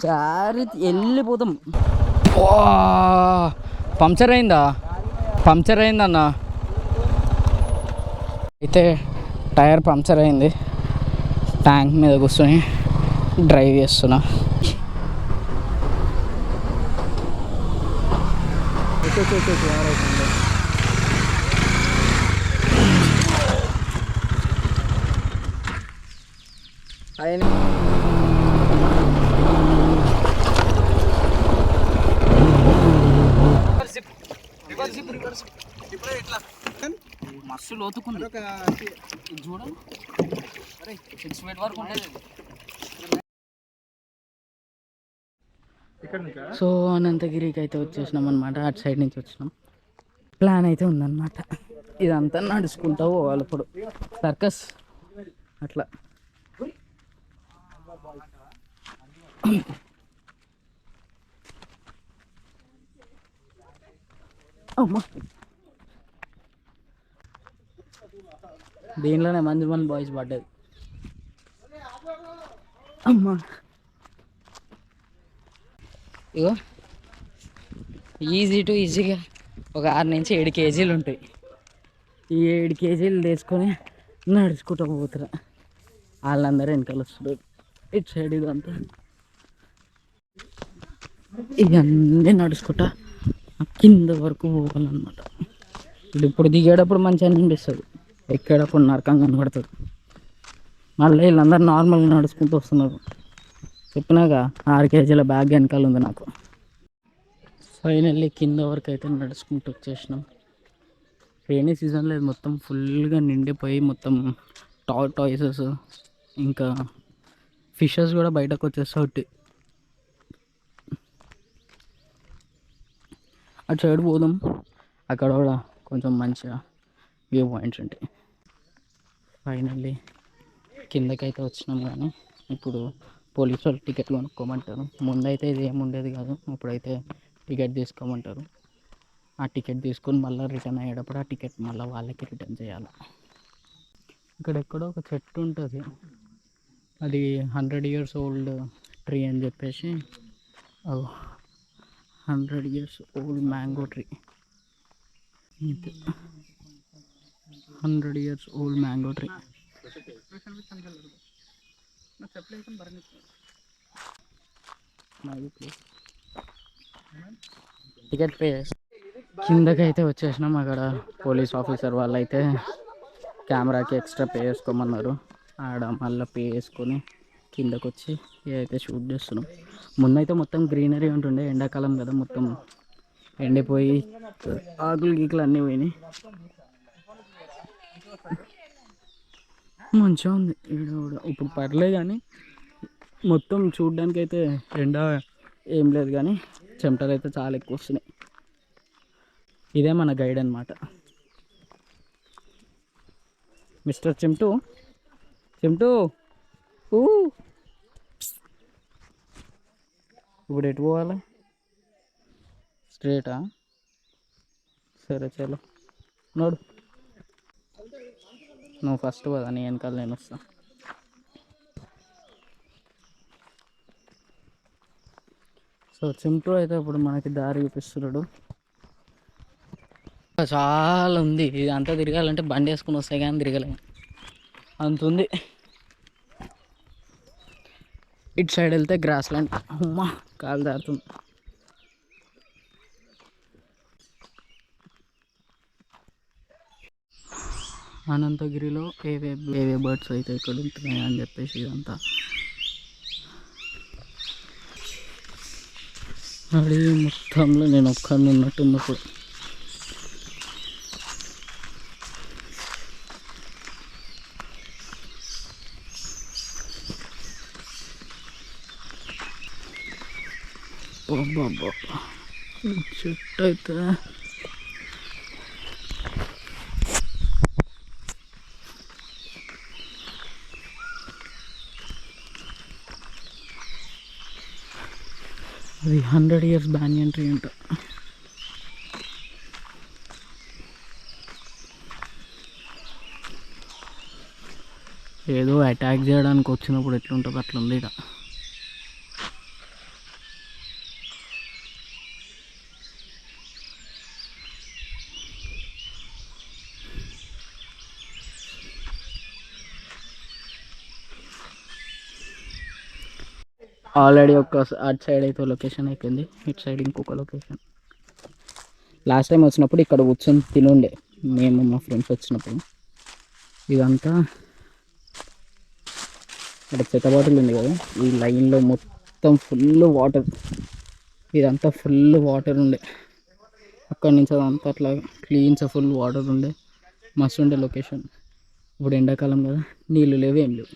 జారి వెళ్ళిపోతాం. పంక్చర్ అయిందన్న. అయితే టైర్ పంక్చర్ అయింది. ట్యాంక్ మీద కూర్చొని డ్రైవ్ చేస్తున్నా. మస్తు లోతుకుంది చూడండి. సో అనంతగిరికి అయితే వచ్చేసినాం అనమాట. అటు సైడ్ నుంచి వచ్చినాం. ప్లాన్ అయితే ఉందన్నమాట. ఇదంతా నడుచుకుంటూ పోవాలి. ఇప్పుడు సర్కస్ అట్లా. అమ్మా, దీనిలోనే మంచి బాయ్స్ పడ్డది. అమ్మా, ఇగో ఈజీగా ఒక 6 నుంచి 7 కేజీలు ఉంటాయి. ఈ 7 కేజీలు తీసుకొని నడుచుకుంటూ పోతున్నా. వాళ్ళందరూ వెనకాల వస్తున్నారు. ఇటు సైడ్ ఇదంతా ఇవన్నీ నడుచుకుంటా కింద వరకు పోవాలన్నమాట. ఇప్పుడు దిగేటప్పుడు మంచిగా అనిపిస్తుంది, ఎక్కేటప్పుడు నరకంగా కనబడుతుంది. మళ్ళీ వీళ్ళందరూ నార్మల్గా నడుచుకుంటూ వస్తున్నారు. చెప్పినాక 6 కేజీల బ్యాగ్ వెనకాల ఉంది నాకు. ఫైనల్లీ కింద వరకు అయితే నడుచుకుంటూ వచ్చేసినాం. రైనీ సీజన్ లేదు, మొత్తం ఫుల్గా నిండిపోయి మొత్తం టార్టాయిసెస్ ఇంకా ఫిషెస్ కూడా బయటకు వచ్చేస్తాయి. అటు సైడ్ పోదాం, అక్కడ కూడా కొంచెం మంచిగా వ్యూ పాయింట్స్ ఉంటాయి. ఫైనల్లీ కిందకైతే వచ్చినాం. కానీ ఇప్పుడు పోలీసు వాళ్ళు టికెట్ కొనుక్కోమంటారు. ముందైతే ఇది ఏముండేది కాదు, ఇప్పుడైతే టికెట్ తీసుకోమంటారు. ఆ టికెట్ తీసుకొని మళ్ళీ రిటర్న్ అయ్యేటప్పుడు ఆ టికెట్ మళ్ళీ వాళ్ళకి రిటర్న్ చేయాలి. ఇక్కడ ఎక్కడో ఒక చెట్టు ఉంటుంది, అది 100 years old ట్రీ అని చెప్పేసి. 100 years old mango tree. 100 years old mango tree. Ticket pay చేసి కిందకైతే వచ్చేసినాం. అక్కడ పోలీస్ ఆఫీసర్ వాళ్ళు అయితే కెమెరాకి ఎక్స్ట్రా పే చేసుకోమన్నారు. ఆడ మళ్ళీ పే చేసుకొని కిందకు వచ్చి ఏదైతే షూట్ చేస్తున్నాం. ముందైతే మొత్తం గ్రీనరీ ఉంటుండే, ఎండాకాలం కదా మొత్తం ఎండిపోయి ఆకులు గీకులు అన్నీ పోయినాయి. మంచిగా ఉంది ఇక్కడ కూడా. ఇప్పుడు పర్లేదు కానీ మొత్తం చూడ్డానికి అయితే ఎండ ఏం లేదు, కానీ చెమటలు అయితే చాలా ఎక్కువ వస్తున్నాయి. ఇదే మన గైడ్ అన్నమాట, మిస్టర్ చెంటూ. ఇప్పుడు ఎటు పోవాలి? స్ట్రేటా? సరే చలో నోడు, నువ్వు ఫస్ట్ పోదా, నీ వెనకాల నేను వస్తా. సో చింటూ అయితే ఇప్పుడు మనకి దారి చూపిస్తున్నాడు. చాలా ఉంది, ఇది అంతా తిరగాలంటే బండి వేసుకుని వస్తాయి కానీ తిరగలేము, అంత ఉంది. ఇటు సైడ్ వెళ్తే గ్రాస్ ల్యాండ్. అమ్మా, కాలు దారుతుంది. అనంతగిరిలో ఏవే బర్డ్స్ అయితే ఇక్కడ ఉంటున్నాయి అని చెప్పేసి ఇదంతా అడిగి మొత్తంలో నేను ఒక్కడిని ఉన్నట్టున్నప్పుడు. చెట్టు అయితే అది 100 years బ్యానియన్ ట్రీ అంట. ఏదో అటాక్ చేయడానికి వచ్చినప్పుడు ఎట్లుంటుంది అట్లుంది ఇక్కడ. ఆల్రెడీ అటు సైడ్ అయితే లొకేషన్ అయిపోయింది, ఇటు సైడ్ ఇంకొక లొకేషన్. లాస్ట్ టైం వచ్చినప్పుడు ఇక్కడ కూర్చొని తినుండే మేము మా ఫ్రెండ్స్ వచ్చినప్పుడు. ఇదంతా ఇక్కడ చెత్త బాటిల్ ఉంది కదా, ఈ లైన్లో మొత్తం ఫుల్ వాటర్, ఇదంతా ఫుల్ వాటర్ ఉండే. అక్కడి నుంచి అదంతా అట్లా క్లీన్స్ ఫుల్ వాటర్ ఉండే, మస్తు ఉండే లొకేషన్. ఇప్పుడు ఎండాకాలం కదా, నీళ్ళు లేవు ఏం లేవు.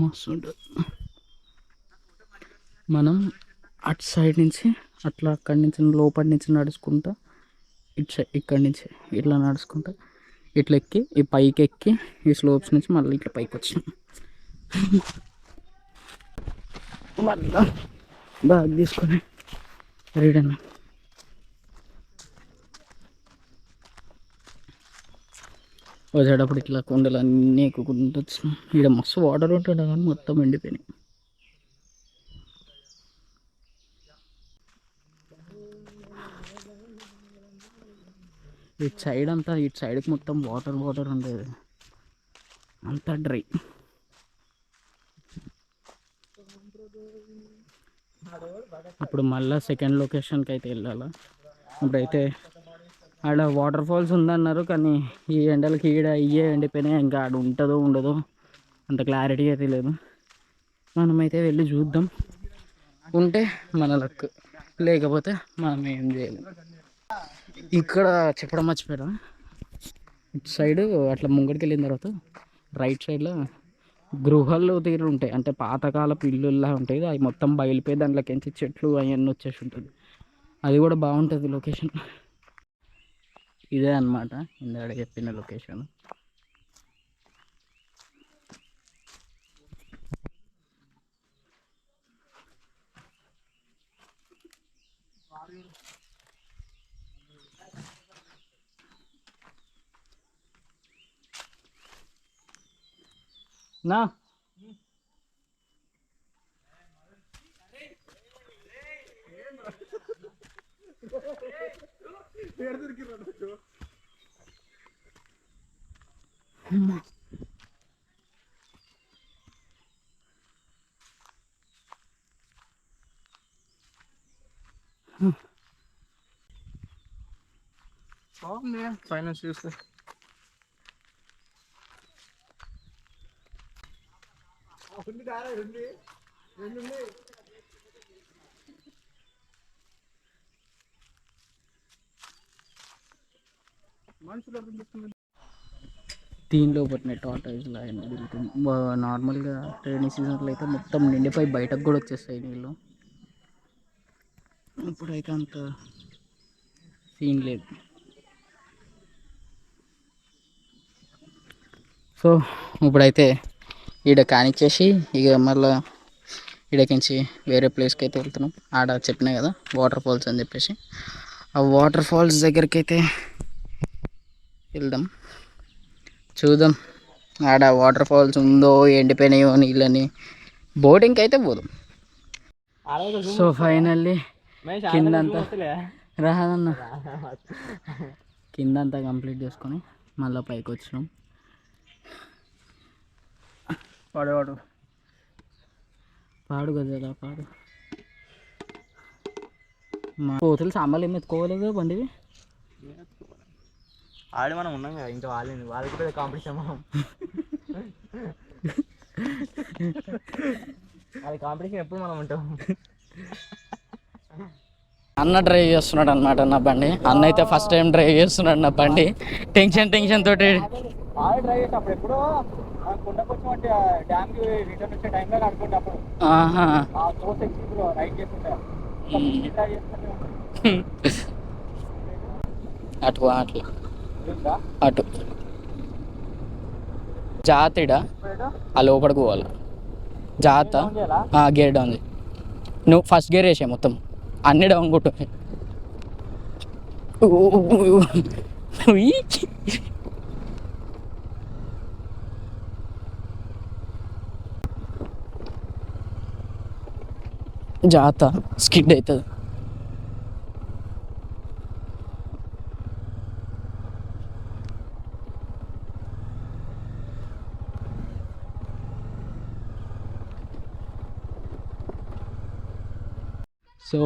మస్తు ఉంటుంది. మనం అటు సైడ్ నుంచి అట్లా అక్కడి నుంచి లోపలి నుంచి నడుచుకుంటా ఇటు సైడ్ ఇక్కడి నుంచి ఇట్లా నడుచుకుంటా ఇట్లా ఎక్కి ఈ పైకి ఎక్కి ఈ స్లోప్స్ నుంచి మళ్ళీ ఇట్లా పైకి వచ్చినాం. మళ్ళీ బ్యాగ్ తీసుకొని రిటర్న్. వచ్చేటప్పుడు ఇట్లా కొండలు అన్నీ ఎక్కుకుంటూ వచ్చినాం. ఇక్కడ మస్తు వాటర్ ఉంటుండే కానీ మొత్తం ఎండిపోయినాయి. ఇటు సైడ్ అంతా ఇటు సైడ్కి మొత్తం వాటర్ వాటర్ ఉండేది, అంతా డ్రై. ఇప్పుడు మళ్ళీ సెకండ్ లొకేషన్కి అయితే వెళ్ళాలి. ఇప్పుడైతే ఆడ వాటర్ ఫాల్స్ ఉందన్నారు కానీ ఈ ఎండలకి ఈడ ఇయ్యే ఎండిపోయినాయి. ఇంకా ఆడ ఉంటుందో ఉండదో అంత క్లారిటీ అయితే లేదు. మనమైతే వెళ్ళి చూద్దాం, ఉంటే మన లక్, లేకపోతే మనం ఏం చేయలేం. ఇక్కడ చెప్పడం మర్చిపోయారా, ఇటు సైడ్ అట్లా ముంగడికి వెళ్ళిన తర్వాత రైట్ సైడ్లో గృహాలు తీరు ఉంటాయి, అంటే పాతకాలపు ఇల్లులా ఉంటాయి. అవి మొత్తం బయలుపోయి దాంట్లోకించి చెట్లు అవన్నీ వచ్చేసి ఉంటుంది. అది కూడా బాగుంటుంది లొకేషన్. ఇదే అన్నమాట ఇందాక చెప్పిన లొకేషన్. నా బాగుంది ఫైనాన్స్ చూస్తే. దీనిలో పట్టిన టాటాయిస్లు అవన్నీ తిరుగుతుంది. నార్మల్గా రైనీ సీజన్లో అయితే మొత్తం నిండిపోయి బయటకు కూడా వచ్చేస్తాయి నీళ్ళు. ఇప్పుడైతే అంత సీన్ లేదు. సో ఇప్పుడైతే ఈడ కానిచ్చేసి ఇక మళ్ళీ ఈడకించి వేరే ప్లేస్కి అయితే వెళ్తున్నాం. ఆడ చెప్పినా కదా వాటర్ ఫాల్స్ అని చెప్పేసి, ఆ వాటర్ ఫాల్స్ దగ్గరికి అయితే వెళ్దాం, చూద్దాం ఆడ వాటర్ ఫాల్స్ ఉందో ఎండిపోయినాయో నీళ్ళని. బోటింగ్కి అయితే పోదాం. సో ఫైనల్లీ కిందంతా రాదన్న కిందంతా కంప్లీట్ చేసుకొని మళ్ళీ పైకి వచ్చినాం. పాడు పాడు కదా పాడు. మా కోతులు సాంబార్లు ఏమి ఎత్తుకోలేదు బండివి. ఆడి మనం ఉన్నాం కదా, ఇంకా వాళ్ళకి కూడా కాంపిటీషన్. మనం అది కాంపిటీషన్ ఎప్పుడు మనం ఉంటాం. అన్న డ్రైవ్ చేస్తున్నాడు అనమాట నా బండి. అన్న అయితే ఫస్ట్ టైం డ్రైవ్ చేస్తున్నాడు నా బండి. టెన్షన్ తోటి డ్రైవ్ చేసేటప్పుడు ఎప్పుడో కొండకొచ్చి డ్యామ్కి రిటర్న్ వచ్చే టైంలో అనుకుంటే అప్పుడు రైడ్ చేస్తుంటా అటు అట్లా అటు జాతిడా ఆ లోపలికి పోవాలి. జాత గేర్ డౌన్. నువ్వు ఫస్ట్ గేర్ వేసాయి మొత్తం అన్ని డౌన్ కొట్టు. జాత స్కిడ్ అవుతుంది. సో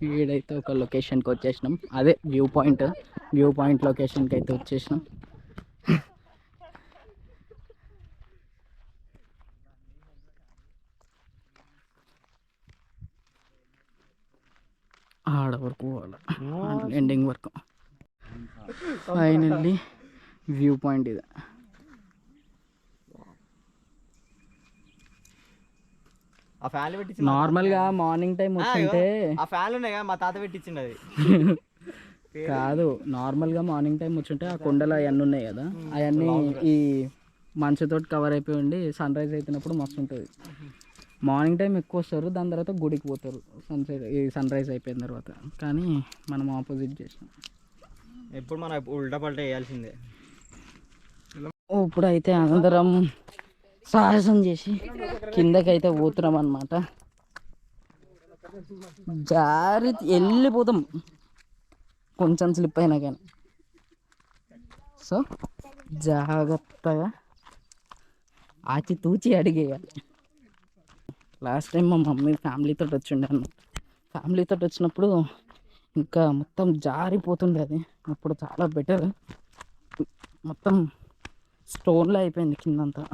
ఈడైతే ఒక లొకేషన్కి వచ్చేసినాం, అదే వ్యూ పాయింట్ లొకేషన్కి అయితే వచ్చేసినాం. ఆడ వరకు పోవాలి, ఎండింగ్ వరకు. ఫైనల్లీ వ్యూ పాయింట్ ఇది. ఆ ఫ్యాన్లు పెట్టి నార్మల్గా మార్నింగ్ టైం వచ్చింటే ఆ ఫ్యాన్లు ఉన్నాయి కదా మా తాత పెట్టించింది అది. కాదు, నార్మల్గా మార్నింగ్ టైం వచ్చుంటే ఆ కొండలు అవన్నీ ఉన్నాయి కదా, అవన్నీ ఈ మంచుతోటి కవర్ అయిపోయి ఉండి సన్ రైజ్ అవుతున్నప్పుడు మస్తు ఉంటుంది. మార్నింగ్ టైం ఎక్కువ వస్తారు, దాని తర్వాత గుడికి పోతారు సన్ రైజ్ అయిపోయిన తర్వాత. కానీ మనం ఆపోజిట్ చేసినాం. ఎప్పుడు మనం ఉల్టా పల్టా వేయాల్సిందే. ఇప్పుడైతే అందరం సాహసం చేసి కిందకైతే పోతున్నాం అన్నమాట. జారి వెళ్ళిపోతాం కొంచెం స్లిప్ అయినా కానీ. సో జాగ్రత్తగా ఆచితూచి అడిగేయాలి. లాస్ట్ టైం మా మమ్మీ ఫ్యామిలీతో వచ్చిండే అన్నమాట. ఫ్యామిలీతో వచ్చినప్పుడు ఇంకా మొత్తం జారిపోతుండే అది. అప్పుడు చాలా బెటర్, మొత్తం స్టోన్లో అయిపోయింది కిందంతా.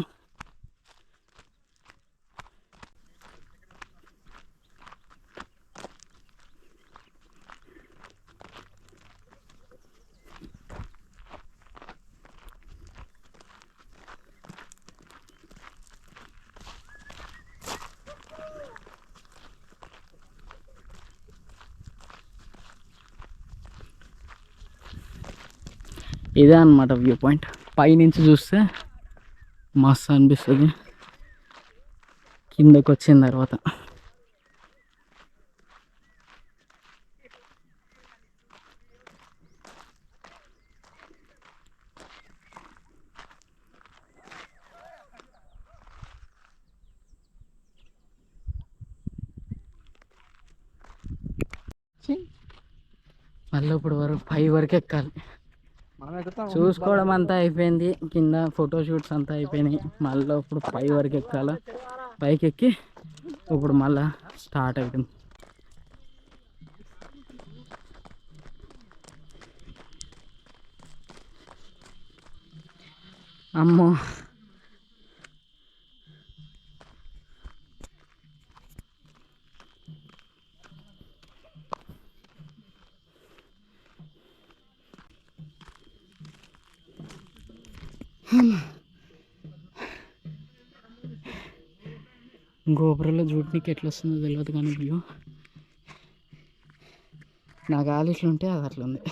ఇదే అన్నమాట వ్యూ పాయింట్. పైనుంచి చూస్తే మస్తు అనిపిస్తుంది కిందకు వచ్చిన తర్వాత. మళ్ళీ ఇప్పుడు వరకు 5 వరకు ఎక్కాలి. చూసుకోవడం అంతా అయిపోయింది, కింద ఫోటోషూట్స్ అంతా అయిపోయినాయి. మళ్ళీ ఇప్పుడు 5 వరకు ఎక్కాల. పైకి ఎక్కి ఇప్పుడు మళ్ళీ స్టార్ట్ అవుతుంది. అమ్మో, గోపురంలో చూడడానికి ఎట్లా వస్తుందో తెలియదు కానీ వ్యూ నా గాలి ఇట్లుంటే అది అట్లుంది.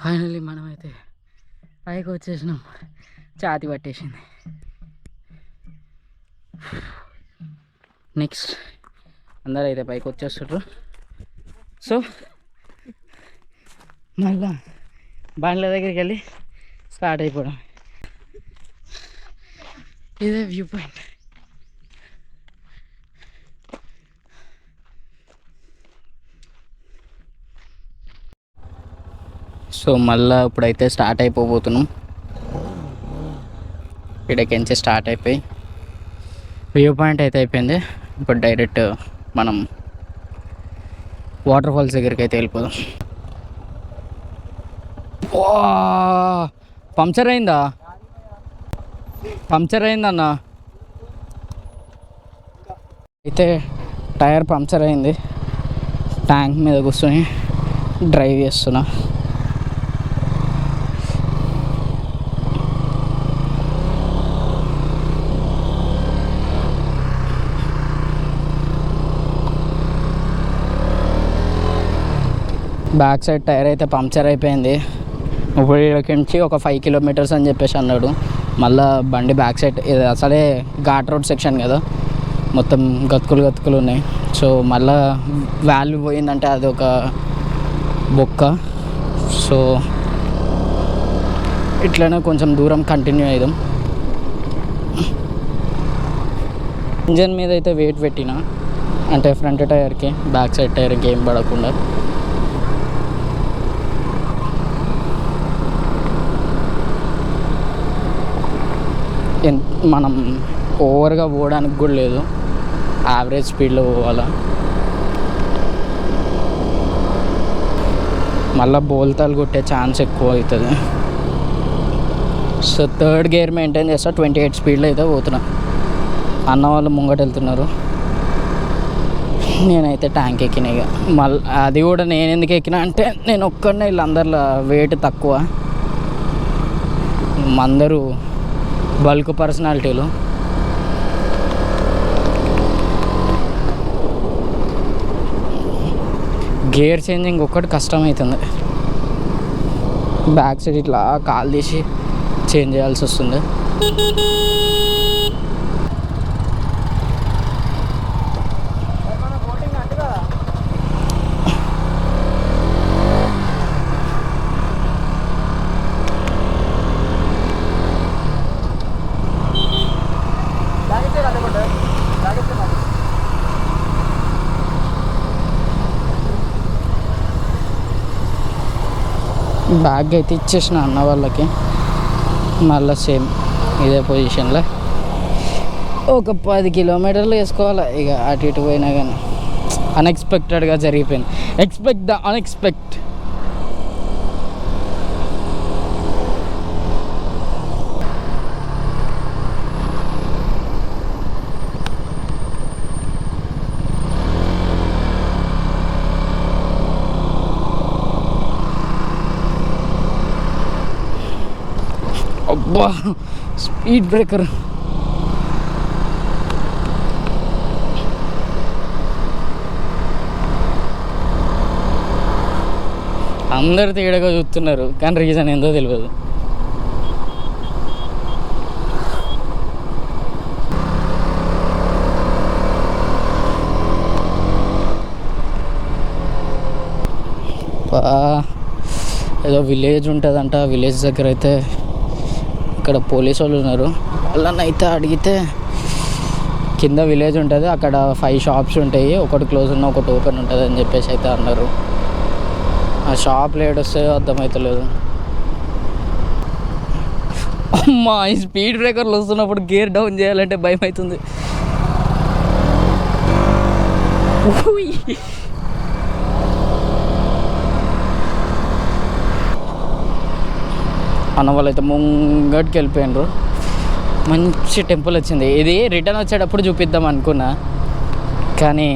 ఫైనల్లీ మనమైతే పైకి వచ్చేసినాం. ఛాతి పట్టేసింది. నెక్స్ట్ అందరూ అయితే పైకి వచ్చేస్తారు. సో మళ్ళా బండ్ల దగ్గరికి వెళ్ళి స్టార్ట్ అయిపోవడం. ఇదే వ్యూ పాయింట్. సో మళ్ళీ ఇప్పుడైతే స్టార్ట్ అయిపోబోతున్నాం. ఇక్కడికించి స్టార్ట్ అయిపోయి వ్యూ పాయింట్ అయితే అయిపోయింది. ఇప్పుడు డైరెక్ట్ మనం వాటర్ ఫాల్స్ దగ్గరికి అయితే వెళ్ళిపోదాం. పంక్చర్ అయిందన్న. అయితే టైర్ పంక్చర్ అయింది. ట్యాంక్ మీద కూర్చొని డ్రైవ్ చేస్తున్నా. బ్యాక్ సైడ్ టైర్ అయితే పంక్చర్ అయిపోయింది. ఇప్పుడు ఇక్కడి నుంచి ఒక 5 కిలోమీటర్స్ అని చెప్పేసి అన్నాడు. మళ్ళీ బండి బ్యాక్ సైడ్ ఇది అసలే ఘాట్ రోడ్ సెక్షన్ కదా, మొత్తం గతుకులు ఉన్నాయి. సో మళ్ళీ వాల్యూ పోయిందంటే అది ఒక బొక్క. సో ఇట్లనే కొంచెం దూరం కంటిన్యూ అయ్యాం. ఇంజన్ మీద అయితే వెయిట్ పెట్టిన, అంటే ఫ్రంట్ టైర్కి బ్యాక్ సైడ్ టైర్కి ఏం పడకుండా. మనం ఓవర్గా పోవడానికి కూడా లేదు, యావరేజ్ స్పీడ్లో పోవాలా. మళ్ళీ బోల్తాలు కొట్టే ఛాన్స్ ఎక్కువ అవుతుంది. సో థర్డ్ గేర్ మెయింటైన్ చేస్తా, 28 స్పీడ్లో అయితే పోతున్నా. అన్న వాళ్ళు ముంగట వెళ్తున్నారు, నేనైతే ట్యాంక్ ఎక్కిన. ఇక మళ్ళీ అది కూడా నేను ఎందుకు ఎక్కినా అంటే నేను ఒక్కడనే, వీళ్ళందరిలో వెయిట్ తక్కువ, అందరూ బల్క్ పర్సనాలిటీలు. గేర్ చేంజింగ్ ఒక్కటి కష్టమవుతుంది, బ్యాక్ సైడ్ ఇట్లా కాలు తీసి చేంజ్ చేయాల్సి వస్తుంది. బ్యాగ్ అయితే ఇచ్చేసిన అన్న వాళ్ళకి. మళ్ళీ సేమ్ ఇదే పొజిషన్లో ఒక 10 కిలోమీటర్లు వేసుకోవాలి. ఇక అటు ఇటు పోయినా కానీ అన్ఎక్స్పెక్టెడ్గా జరిగిపోయింది. Expect the unexpected. అబ్బా స్పీడ్ బ్రేకర్. అందరు తేడాగా చూస్తున్నారు కానీ రీజన్ ఏందో తెలియదు. ఏదో విలేజ్ ఉంటుందంట, విలేజ్ దగ్గర అయితే ఇక్కడ పోలీసు వాళ్ళు ఉన్నారు. వాళ్ళనైతే అడిగితే కింద విలేజ్ ఉంటుంది, అక్కడ 5 షాప్స్ ఉంటాయి, ఒకటి క్లోజ్ ఉన్న ఒకటి ఓపెన్ ఉంటుంది అని చెప్పేసి అయితే అన్నారు. ఆ షాప్ లేడొస్తే అర్థమవుతలేదు. అమ్మా ఈ స్పీడ్ బ్రేకర్లు వస్తున్నప్పుడు గేర్ డౌన్ చేయాలంటే భయం అవుతుంది. అన్న వాళ్ళు అయితే ముంగటికి వెళ్ళిపోయినారు. మంచి టెంపుల్ వచ్చింది. ఇది రిటర్న్ వచ్చేటప్పుడు చూపిద్దాం అనుకున్నా, కానీ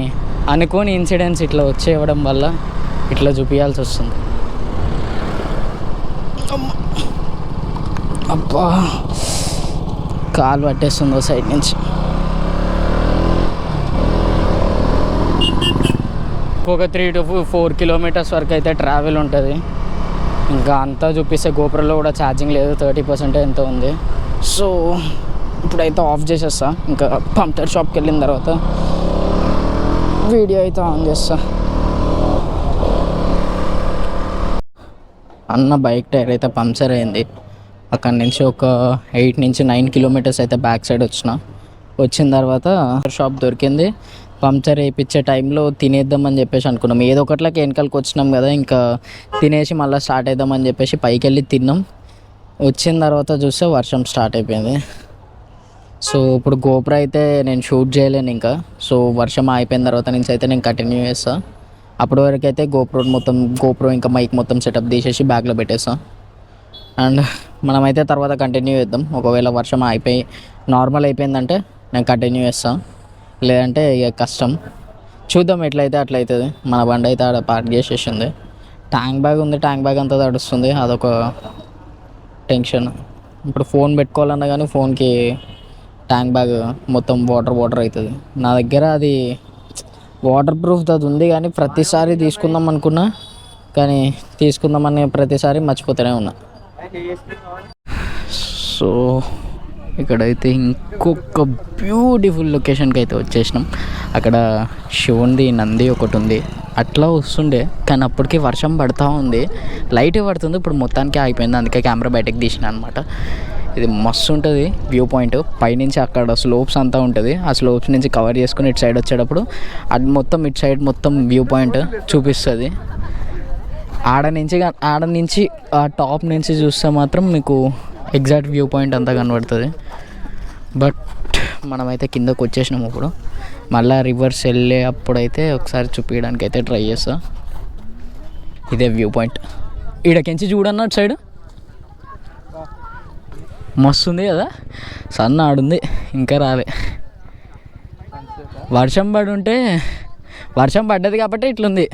అనుకోని ఇన్సిడెంట్స్ ఇట్లా వచ్చేయడం వల్ల ఇట్లా చూపించాల్సి వస్తుంది. అబ్బా కాలు పట్టేస్తుందో సైడ్ నుంచి. ఒక 3 to 4 కిలోమీటర్స్ వరకు అయితే ట్రావెల్ ఉంటుంది. ఇంకా అంతా చూపిస్తే గోపురంలో కూడా ఛార్జింగ్ లేదు, 30% ఎంతో ఉంది. సో ఇప్పుడైతే ఆఫ్ చేసేస్తా. ఇంకా పంక్చర్ షాప్కి వెళ్ళిన తర్వాత వీడియో అయితే ఆన్ చేస్తా. అన్న బైక్ టైర్ అయితే పంక్చర్ అయింది. అక్కడి నుంచి ఒక 8 నుంచి 9 కిలోమీటర్స్ అయితే బ్యాక్ సైడ్ వచ్చిన తర్వాత షాప్ దొరికింది. పంక్చర్ వేయించే టైంలో తినేద్దామని చెప్పేసి అనుకున్నాం. ఏదో ఒకట్లకి వెనకాలకి వచ్చినాం కదా, ఇంకా తినేసి మళ్ళీ స్టార్ట్ అవుదామని చెప్పేసి పైకి వెళ్ళి తిన్నాం. వచ్చిన తర్వాత చూస్తే వర్షం స్టార్ట్ అయిపోయింది. సో ఇప్పుడు గోప్రో అయితే నేను షూట్ చేయలేను ఇంకా. సో వర్షం అయిపోయిన తర్వాత నుంచి అయితే నేను కంటిన్యూ చేస్తాను. అప్పటి వరకు అయితే గోప్రో ఇంకా మైక్ మొత్తం సెటప్ తీసేసి బ్యాగ్లో పెట్టేస్తాను. అండ్ మనమైతే తర్వాత కంటిన్యూ చేద్దాం. ఒకవేళ వర్షం అయిపోయి నార్మల్ అయిపోయిందంటే నేను కంటిన్యూ చేస్తాను, లేదంటే ఇక కష్టం. చూద్దాం ఎట్లయితే అట్లా అవుతుంది. మన బండి అయితే ఆడ పార్క్ చేసేసింది. ట్యాంక్ బ్యాగ్ ఉంది, ట్యాంక్ బ్యాగ్ అంతా తడుస్తుంది, అదొక టెన్షన్. ఇప్పుడు ఫోన్ పెట్టుకోవాలన్నా కానీ ఫోన్కి ట్యాంక్ బ్యాగ్ మొత్తం వాటర్ అవుతుంది. నా దగ్గర అది వాటర్ ప్రూఫ్ అది ఉంది, కానీ ప్రతిసారి తీసుకుందాం అనుకున్నా కానీ తీసుకుందామని ప్రతిసారి మర్చిపోతూనే ఉన్నా. సో ఇక్కడైతే ఇంకొక బ్యూటిఫుల్ లొకేషన్కి అయితే వచ్చేసినాం. అక్కడ శివుంది నంది ఒకటి ఉంది. అట్లా వస్తుండే కానీ అప్పటికి వర్షం పడుతూ ఉంది, లైట్ పడుతుంది. ఇప్పుడు మొత్తానికి ఆగిపోయింది, అందుకే కెమెరా బయటకు తీసిన అనమాట. ఇది మస్తు ఉంటుంది వ్యూ పాయింట్. పైనుంచి అక్కడ స్లోప్స్ అంతా ఉంటుంది, ఆ స్లోప్స్ నుంచి కవర్ చేసుకుని ఇటు సైడ్ వచ్చేటప్పుడు అది మొత్తం ఇటు సైడ్ మొత్తం వ్యూ పాయింట్ చూపిస్తుంది. ఆడ నుంచి ఆ టాప్ నుంచి చూస్తే మాత్రం మీకు ఎగ్జాక్ట్ వ్యూ పాయింట్ అంతా కనబడుతుంది. బట్ మనమైతే కిందకు వచ్చేసినాము. ఇప్పుడు మళ్ళీ రివర్స్ వెళ్ళే అప్పుడైతే ఒకసారి చూపించడానికి అయితే ట్రై చేస్తా. ఇదే వ్యూ పాయింట్. ఈడకించి చూడన్న అటు సైడ్ మస్తు ఉంది కదా. సన్న ఆడుంది, ఇంకా రాలే. వర్షం పడ్డది కాబట్టి ఇట్లుంది.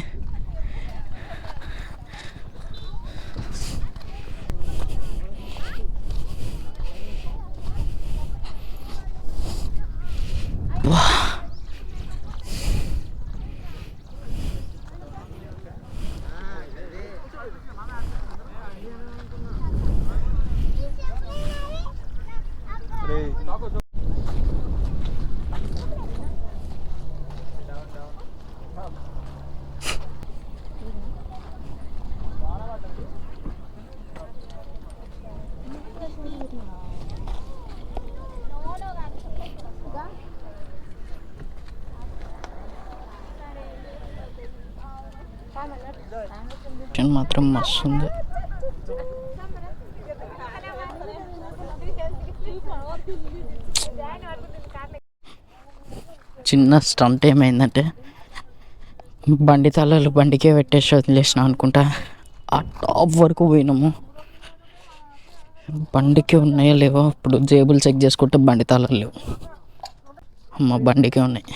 మాత్రం మస్తు ఉంది. చిన్న స్టంట్ ఏమైందంటే బండి తాళాలు బండికే పెట్టేసి వదిలేసినాం అనుకుంటా. ఆ టాప్ వరకు పోయినాము, బండికి ఉన్నాయో లేవో ఇప్పుడు జేబులు చెక్ చేసుకుంటే బండి తాళాలు లేవు. అమ్మ బండికే ఉన్నాయి.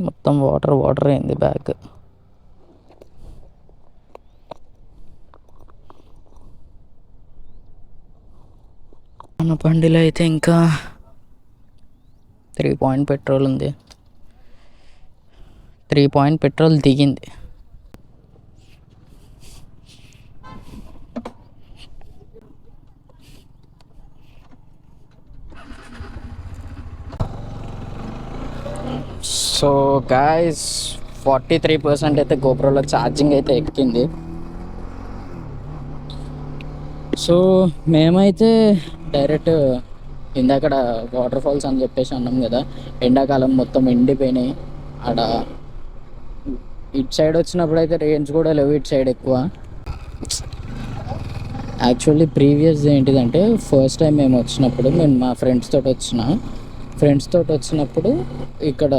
మొత్తం వాటర్ అయింది బ్యాగ్. మన బండిలో అయితే ఇంకా 3 పాయింట్ పెట్రోల్ ఉంది. 3 పాయింట్ పెట్రోల్ దిగింది. సో గాయ్స్ 43% అయితే గోప్రోలో ఛార్జింగ్ అయితే ఎక్కింది. సో మేమైతే డైరెక్ట్ ఇందాకడ వాటర్ ఫాల్స్ అని చెప్పేసి అన్నాం కదా, ఎండాకాలం మొత్తం ఎండిపోయినాయి. ఆడ ఇటు సైడ్ వచ్చినప్పుడు అయితే రేంజ్ కూడా లేవు ఇటు సైడ్ ఎక్కువ. యాక్చువల్లీ ప్రీవియస్ ఏంటిదంటే ఫస్ట్ టైం మేము వచ్చినప్పుడు మేము మా ఫ్రెండ్స్ తోటి వచ్చినప్పుడు ఇక్కడ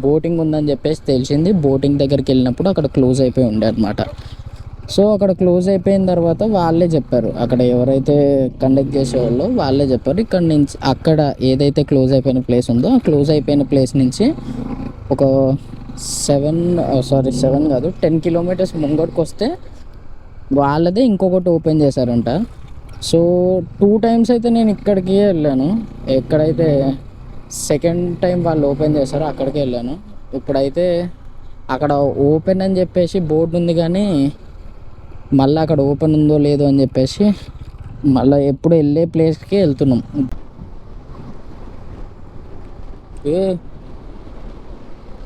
బోటింగ్ ఉందని చెప్పేసి తెలిసింది. బోటింగ్ దగ్గరికి వెళ్ళినప్పుడు అక్కడ క్లోజ్ అయిపోయి ఉండే అనమాట. సో అక్కడ క్లోజ్ అయిపోయిన తర్వాత వాళ్ళే చెప్పారు, అక్కడ ఎవరైతే కండక్ట్ చేసేవాళ్ళో వాళ్ళే చెప్పారు, ఇక్కడ నుంచి అక్కడ ఏదైతే క్లోజ్ అయిపోయిన ప్లేస్ ఉందో ఆ క్లోజ్ అయిపోయిన ప్లేస్ నుంచి ఒక 10 కిలోమీటర్స్ ముంగడికి వస్తే వాళ్ళదే ఇంకొకటి ఓపెన్ చేశారంట. సో 2 టైమ్స్ అయితే నేను ఇక్కడికి వెళ్ళాను. ఎక్కడైతే సెకండ్ టైం వాళ్ళు ఓపెన్ చేశారో అక్కడికి వెళ్ళాను. ఇప్పుడైతే అక్కడ ఓపెన్ అని చెప్పేసి బోర్డు ఉంది, కానీ మళ్ళీ అక్కడ ఓపెన్ ఉందో లేదో అని చెప్పేసి మళ్ళీ ఎప్పుడు వెళ్ళే ప్లేస్కి వెళ్తున్నాం.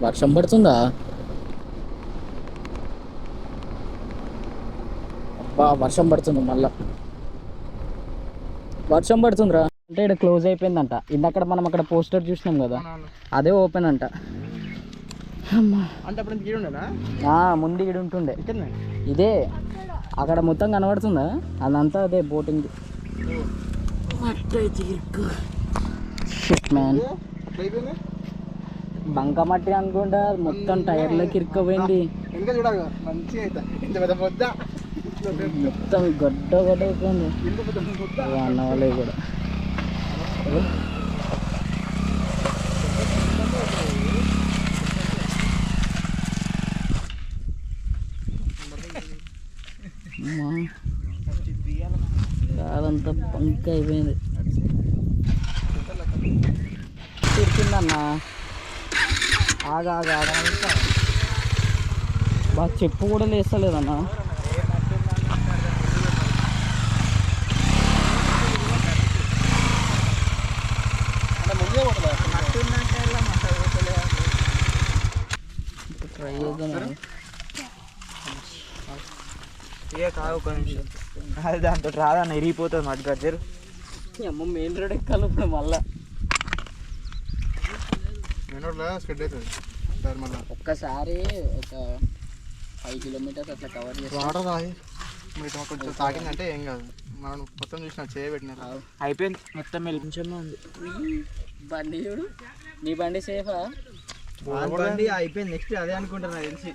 వర్షం పడుతుందా? అబ్బా వర్షం పడుతుంది, మళ్ళా వర్షం పడుతుందిరా. అంటే ఇక్కడ క్లోజ్ అయిపోయిందంట. ఇందక్కడ మనం అక్కడ పోస్టర్ చూసినాం కదా, అదే ఓపెన్ అంట. ముందు ఈడు ఉంటుండే, ఇదే అక్కడ మొత్తం కనబడుతుందా, అదంతా అదే బోటింగ్. బంకమట్టి అనుకుంటా, మొత్తం టైర్లోకి ఇరుక్కుపోయింది. మొత్తం గడ్డ అయిపోయింది అన్న వాళ్ళవి కూడా. కాదంతా బంక అయిపోయింది. తిరిగిందన్నా ఆగా ఆగా ఆడాలంటే బా చెప్పు కూడా లేస్తలేదన్నా. ట్రై చేద్దాం. ఇక కాదు ఒక నిమిషం, అది దాంతో రాదన్న ఇరిగిపోతుంది మట్టి గజ్జరు. అమ్మ మెయిన్ రోడ్ ఎక్కాలి ఇప్పుడు మళ్ళా. ఒక్కసారి ఒక 5 కిలోమీటర్స్ అట్లా కవర్ చేసి వాటర్ తాగి మీరు కొంచెం తాగిందంటే ఏం కాదు. మనం మొత్తం చూసిన చేయబెట్టినారు. అయిపోయింది మొత్తం కొంచెం ఉంది. బండి చూడు, నీ బండి సేఫా? బండి అయిపోయింది. నెక్స్ట్ అదే అనుకుంటున్నా తెలిసి.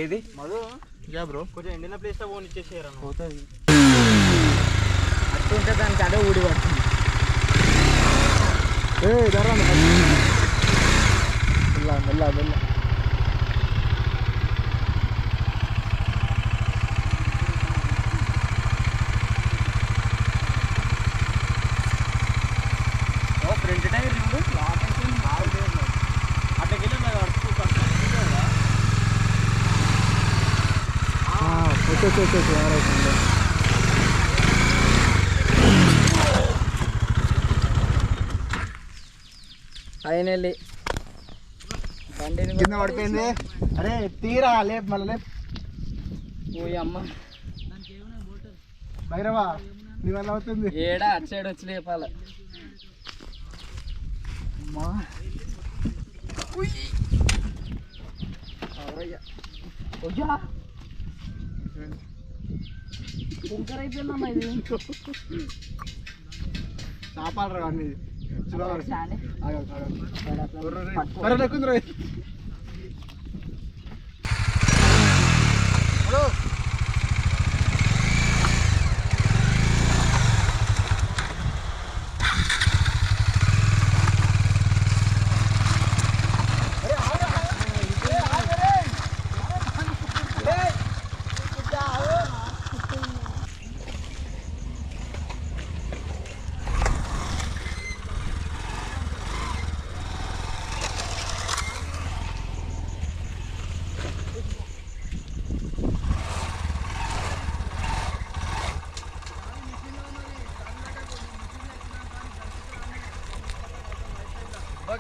ఏది మధు యా బ్రో, కొంచెం ఎండిన ప్లేస్లో ఫోన్ ఇచ్చేసారు పోతుంది. అట్టుంటే దానికి అదే ఊడి పడుతుంది. మెల్ల మెల్ల. ఫ్రంట్ టైర్ చూడు లాక్ అయిపోయింది. అట్లకెళ్ళి ఫైనల్లీ బండిని కింద పడిపోయింది. అరే తీరా లేపు మళ్ళీ లేపు. ఓ అమ్మ భైరవా నీ వల్ల అవుతుంది. ఏడా అటు సైడ్ వచ్చి లేపాల. అమ్మా కుంకర్ అయిపోయిందమ్మా ఇది. చాపాలరా అన్ని స్టాండ్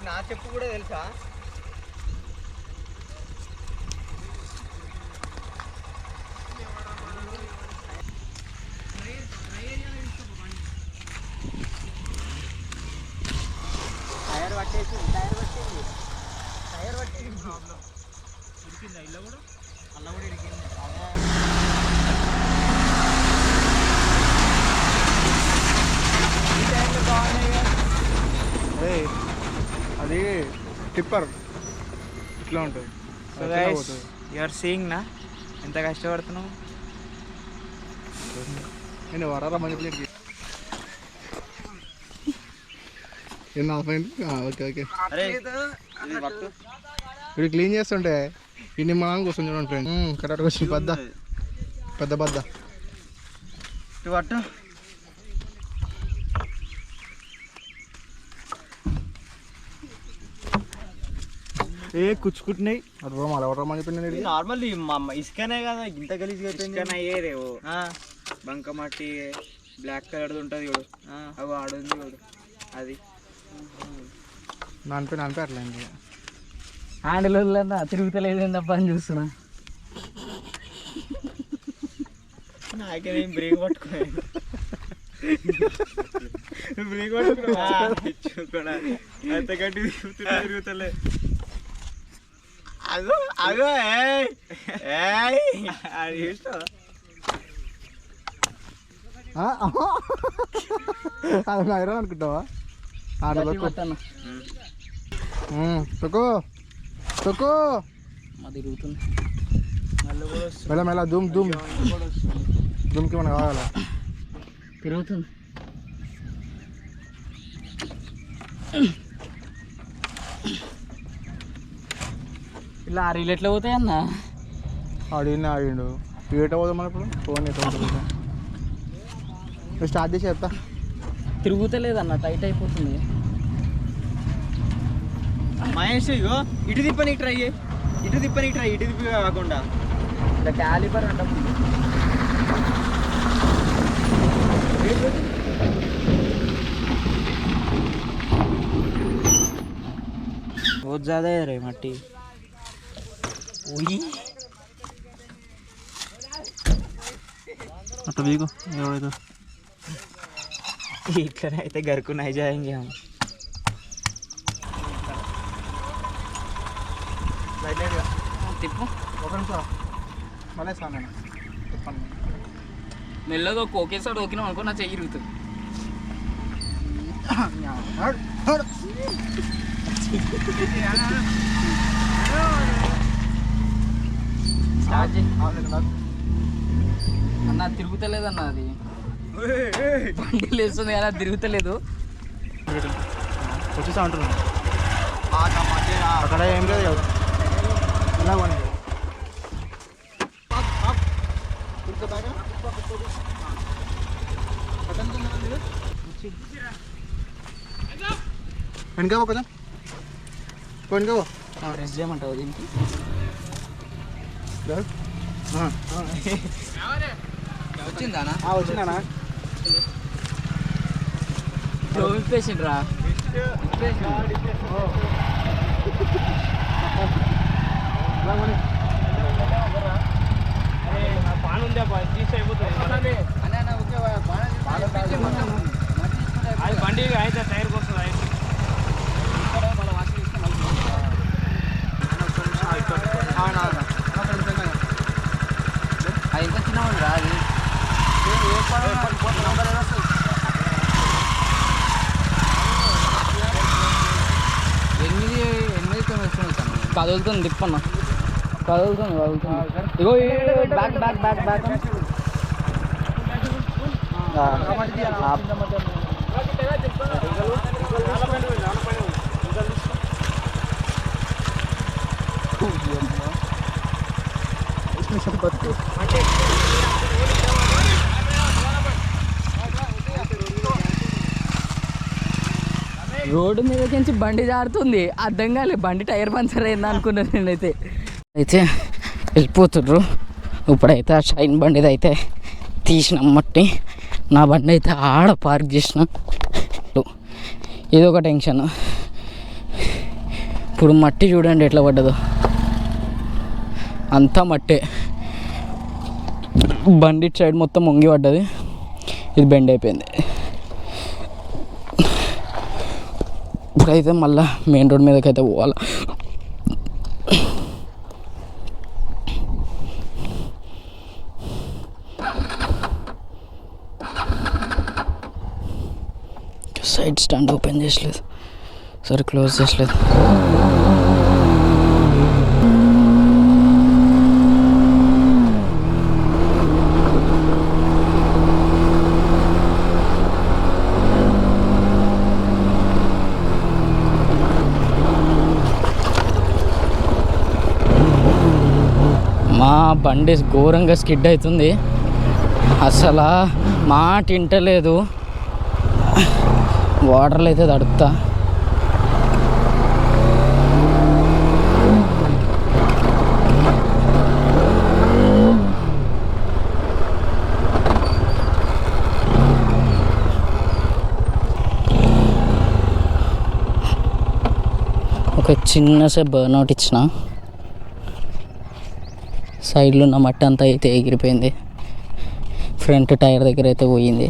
నా చెప్పు కూడా తెలుసా? టైర్ పట్టేసి టైర్ పట్టింది ఇరికిందా? ఇల్లు కూడా అల్ల కూడా ఇరికింది. అది టిప్పర్ ఇట్లా ఉంటుంది. So guys you are seeing నా ఎంత కష్టపడుతున్నావు. నేను వరారా మనీ ప్లేట్ ఎన్ని ఆఫ్ అయింది. ఓకే ఓకే, ఇప్పుడు క్లీన్ చేస్తుంటే ఇన్ని మనం కూర్చొని చూడండి ఫ్రెండ్. కరెక్ట్గా వచ్చి పెద్ద బద్ద పట్టు. ఏ కుచ్చుకుంటున్నాయి. అది మళ్ళీ ఎవరో మనీ పిల్లలు నార్మల్ ఇసుకనే కదా, ఇంత గలీజ్గా అయిపోయింది. బంక మట్టి బ్లాక్ కలర్ ఉంటుంది చూడు, అవి ఆడుంది చూడు అది. నానిపై అట్లా అండి. హ్యాండిల్ వదిలేదా తిరుగుతలేదేందబ్బా అని చూస్తున్నా. నాకేం బ్రేక్ పట్టుకున్నాయి. బ్రేక్ పట్టుకున్నా అంత గట్టి తిరుగుతలే. అగో అగో అది ఇష్టం. అది ఐరన్ అనుకుంటావా? తిరుగుతుంది మెల్ల మెల్ల దుమ్ దుమ్ దుమ్కి మనం కావాలా? తిరుగుతుంది. ఇలా రీలు ఎట్లా పోతాయి అన్న? ఆడిన ఆడిండు ఏట పోదాం మన ఇప్పుడు. ఫోన్ ఎట్లా స్టార్ట్ చేసి చెప్తా. తిరుగుతలేదన్న, టైట్ అయిపోతుంది. మహేష్ ఇగో ఇటు తిప్పనికి ట్రై చేయి, ఇటు తిప్పి కాకుండా ఇట్లా క్యాలిపర్ అంటాం. बहुत ज़्यादा है रे मट्टी तो भी को तो इतना इतने घर को नहीं जाएंगे हम మెల్లగా ఒకేసారి ఓకినాం అనుకో నా చెయ్యి ఇరుగుతుంది. అన్న తిరుగుతలేదు అన్న, అది బండి లేస్తుంది కానీ అది తిరుగుతలేదు. వచ్చేసా అంటున్నాను అక్కడ ఏం లేదు ఇలా వెనక కొంచెం వెనక ప్రెస్ చేయమంటావు దీనికి? వచ్చిందానా? వచ్చిందా పేషెంట్ రా బండి అయితే టైర్ వస్తుంది అది ఎంత చిన్న రా అది. 8 కదులుతుంది తిప్పన్న, కదులుతుంది. ఇగో back back back back road మీదకించి బండి జారుతుంది, అర్థం కాలే. బండి టైర్ పంచర్ అయిందా అనుకున్నాను నేనైతే. అయితే వెళ్ళిపోతుర్రు. ఇప్పుడైతే ఆ షైన్ బండిది అయితే తీసిన మట్టి, నా బండి అయితే ఆడ పార్క్ చేసిన. ఇదొక టెన్షన్. ఇప్పుడు మట్టి చూడండి ఎట్లా పడ్డదో, అంతా మట్టే. బండి సైడ్ మొత్తం వంగి పడ్డది, ఇది బెండ్ అయిపోయింది. ఇప్పుడైతే మళ్ళీ మెయిన్ రోడ్ మీదకి అయితే పోవాలి. సైడ్ స్టాండ్ ఓపెన్ చేసలేదు, సరే క్లోజ్ చేసలేదు. మా బండి ఘోరంగా స్కిడ్ అవుతుంది, అసలు మాట వింటలేదు. వాటర్లో అయితే తడుపుతా. ఒక చిన్నసేపు బర్న్అవుట్ ఇచ్చిన, సైడ్లో ఉన్న మట్టి అంతా అయితే ఎగిరిపోయింది, ఫ్రంట్ టైర్ దగ్గర అయితే పోయింది.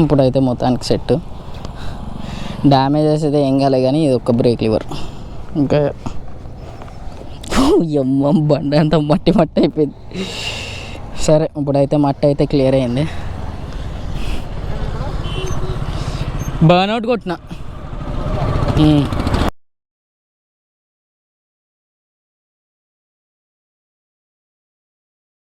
ఇప్పుడైతే మొత్తానికి సెట్. డ్యామేజెస్ అయితే ఏం కాలే, కానీ ఇది ఒక్క బ్రేక్ లివర్. ఇంకా బండి అంతా మట్టి మట్టి అయిపోయింది. సరే ఇప్పుడైతే మట్టి అయితే క్లియర్ అయింది. బర్న్అవుట్ కొట్టిన.